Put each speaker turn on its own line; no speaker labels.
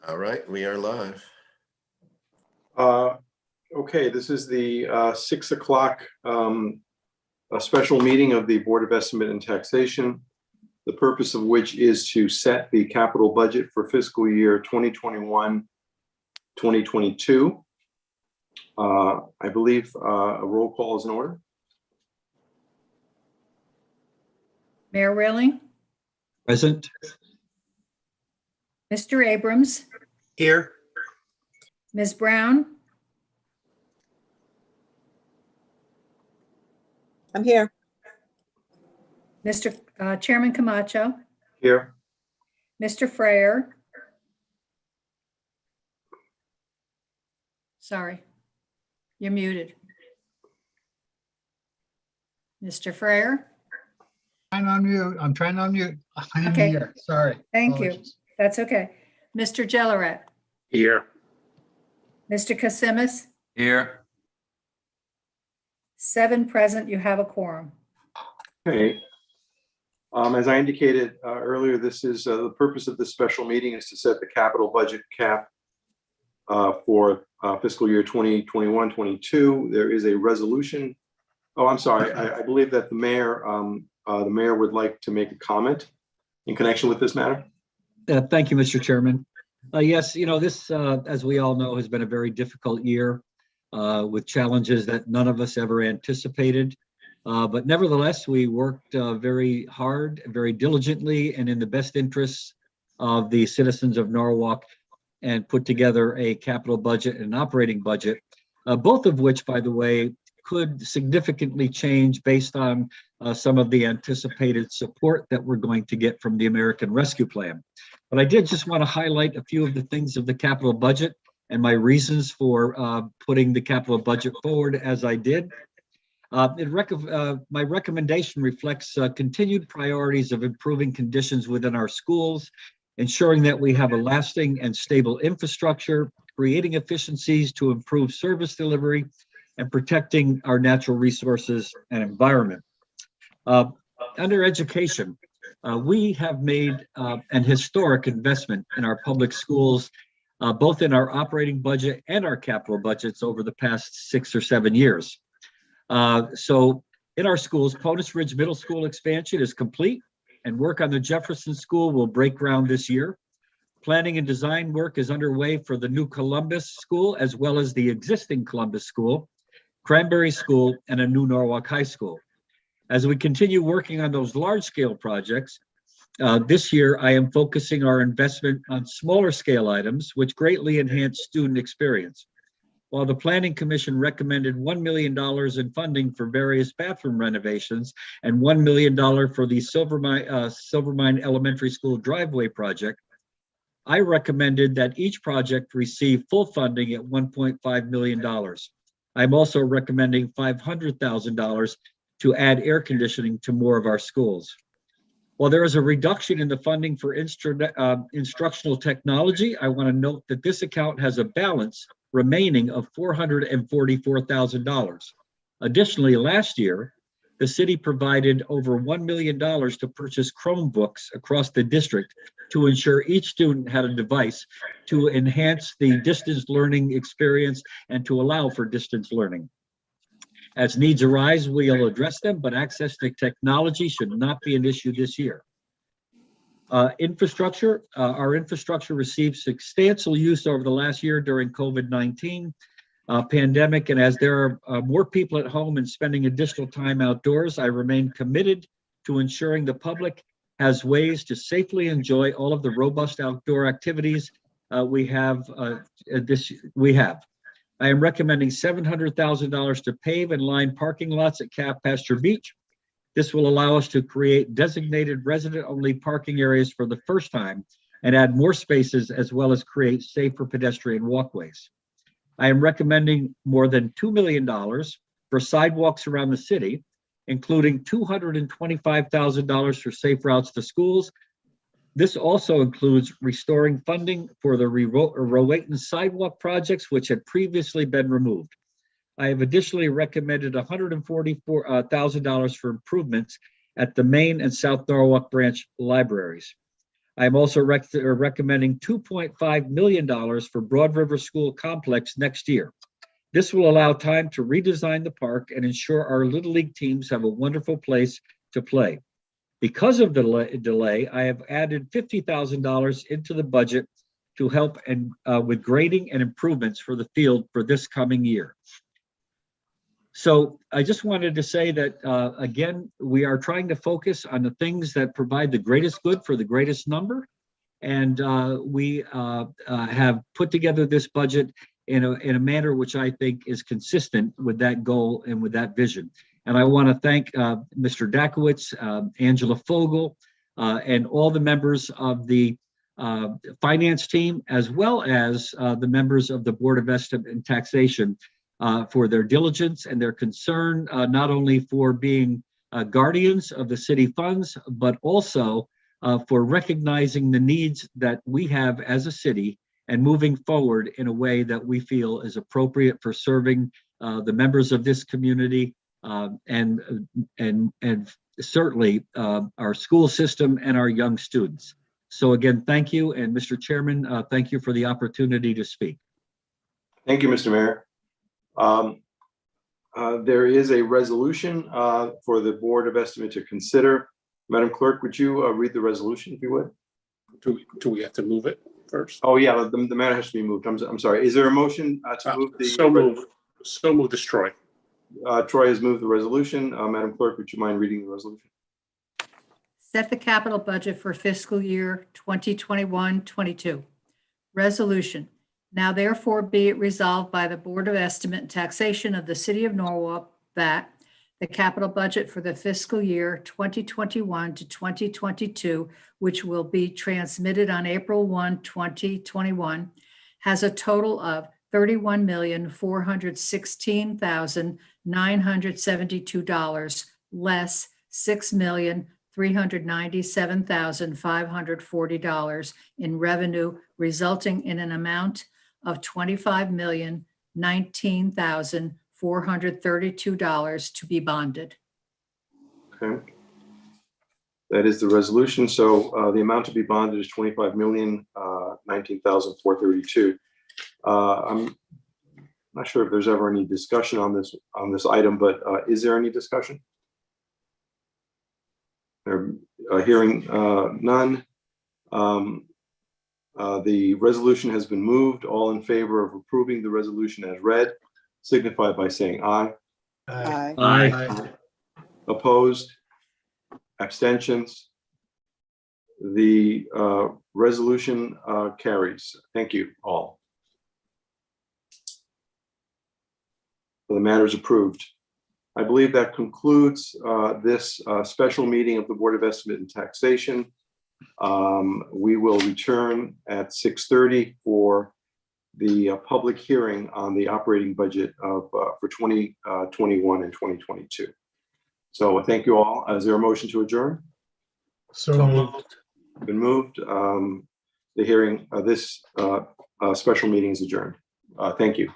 All right, we are live.
Okay, this is the 6 o'clock a special meeting of the Board of Estimate and Taxation, the purpose of which is to set the capital budget for fiscal year 2021-2022. I believe a roll call is in order.
Mayor Rilling,
Present.
Mr. Abrams,
Here.
Ms. Brown,
I'm here.
Mr. Chairman Camacho,
Here.
Mr. Frayer. Sorry, you're muted. Mr. Frayer,
I'm on mute. I'm trying to unmute. I'm
Okay.
here. Sorry.
thank you.
Apologies.
That's okay. Mr. Jelleret,
Here.
Mr. Kasimis,
Here.
7 present, you have a quorum.
Okay. As I indicated earlier, this is the purpose of this special meeting is to set the capital budget cap for fiscal year 2021-22. There is a resolution. Oh, I'm sorry. I believe that the mayor would like to make a comment in connection with this matter.
Thank you, Mr. Chairman. Yes, this, as we all know, has been a very difficult year with challenges that none of us ever anticipated. But nevertheless, we worked very hard, very diligently, and in the best interests of the citizens of Norwalk, and put together a capital budget and an operating budget, both of which, by the way, could significantly change based on some of the anticipated support that we're going to get from the American Rescue Plan. But I did just want to highlight a few of the things of the capital budget and my reasons for putting the capital budget forward as I did. My recommendation reflects continued priorities of improving conditions within our schools, ensuring that we have a lasting and stable infrastructure, creating efficiencies to improve service delivery, and protecting our natural resources and environment. Under education, we have made an historic investment in our public schools, both in our operating budget and our capital budgets over the past 6 or 7 years. So in our schools, Ponus Ridge Middle School expansion is complete, and work on the Jefferson School will break ground this year. Planning and design work is underway for the new Columbus School, as well as the existing Columbus School, Cranberry School, and a new Norwalk High School. As we continue working on those large-scale projects, this year I am focusing our investment on smaller scale items, which greatly enhance student experience. While the Planning Commission recommended $1 million in funding for various bathroom renovations and $1 million for the Silvermine Elementary School driveway project, I recommended that each project receive full funding at $1.5 million. I'm also recommending $500,000 to add air conditioning to more of our schools. While there is a reduction in the funding for instructional technology, I want to note that this account has a balance remaining of $444,000. Additionally, last year, the city provided over $1 million to purchase Chromebooks across the district to ensure each student had a device to enhance the distance learning experience and to allow for distance learning. As needs arise, we'll address them, but access to technology should not be an issue this year. Infrastructure, our infrastructure received substantial use over the last year during COVID-19 pandemic, and as there are more people at home and spending additional time outdoors, I remain committed to ensuring the public has ways to safely enjoy all of the robust outdoor activities we have. I am recommending $700,000 to pave and line parking lots at Calf Pasture Beach. This will allow us to create designated resident-only parking areas for the first time and add more spaces, as well as create safer pedestrian walkways. I am recommending more than $2 million for sidewalks around the city, including $225,000 for safe routes to schools. This also includes restoring funding for the Rowayton sidewalk projects, which had previously been removed. I have additionally recommended $144,000 for improvements at the Main and South Norwalk branch libraries. I'm also recommending $2.5 million for Broad River School Complex next year. This will allow time to redesign the park and ensure our Little League teams have a wonderful place to play. Because of the delay, I have added $50,000 into the budget to help and with grading and improvements for the field for this coming year. So I just wanted to say that, again, we are trying to focus on the things that provide the greatest good for the greatest number. And we have put together this budget in a manner which I think is consistent with that goal and with that vision. And I want to thank Mr. Dakowitz, Angela Fogel, and all the members of the finance team, as well as the members of the Board of Estimate and Taxation for their diligence and their concern, not only for being guardians of the city funds, but also for recognizing the needs that we have as a city and moving forward in a way that we feel is appropriate for serving the members of this community and certainly our school system and our young students. So again, thank you. And Mr. Chairman, thank you for the opportunity to speak.
Thank you, Mr. Mayor. There is a resolution for the Board of Estimate to consider. Madam Clerk, would you read the resolution if you would?
Do we have to move it first?
Oh, yeah, the matter has to be moved. I'm sorry. Is there a motion to move the?
So move this, Troy.
Troy has moved the resolution. Madam Clerk, would you mind reading the resolution?
Set the capital budget for fiscal year 2021-22. Resolution. Now therefore be it resolved by the Board of Estimate and Taxation of the City of Norwalk that the capital budget for the fiscal year 2021 to 2022, which will be transmitted on April 1, 2021, has a total of $31,416,972, less $6,397,540 in revenue, resulting in an amount of $25,019,432 to be bonded.
Okay. That is the resolution. So the amount to be bonded is $25,019,432. I'm not sure if there's ever any discussion on this item, but is there any discussion? Hearing none. The resolution has been moved. All in favor of approving the resolution as read, signify by saying aye.
Aye.
Aye.
Opposed? Abstentions? The resolution carries. Thank you all. The matter is approved. I believe that concludes this special meeting of the Board of Estimate and Taxation. We will return at 6:30 for the public hearing on the operating budget of for 2021 and 2022. So thank you all. Is there a motion to adjourn?
So moved.
Been moved. The hearing, this special meeting is adjourned. Thank you.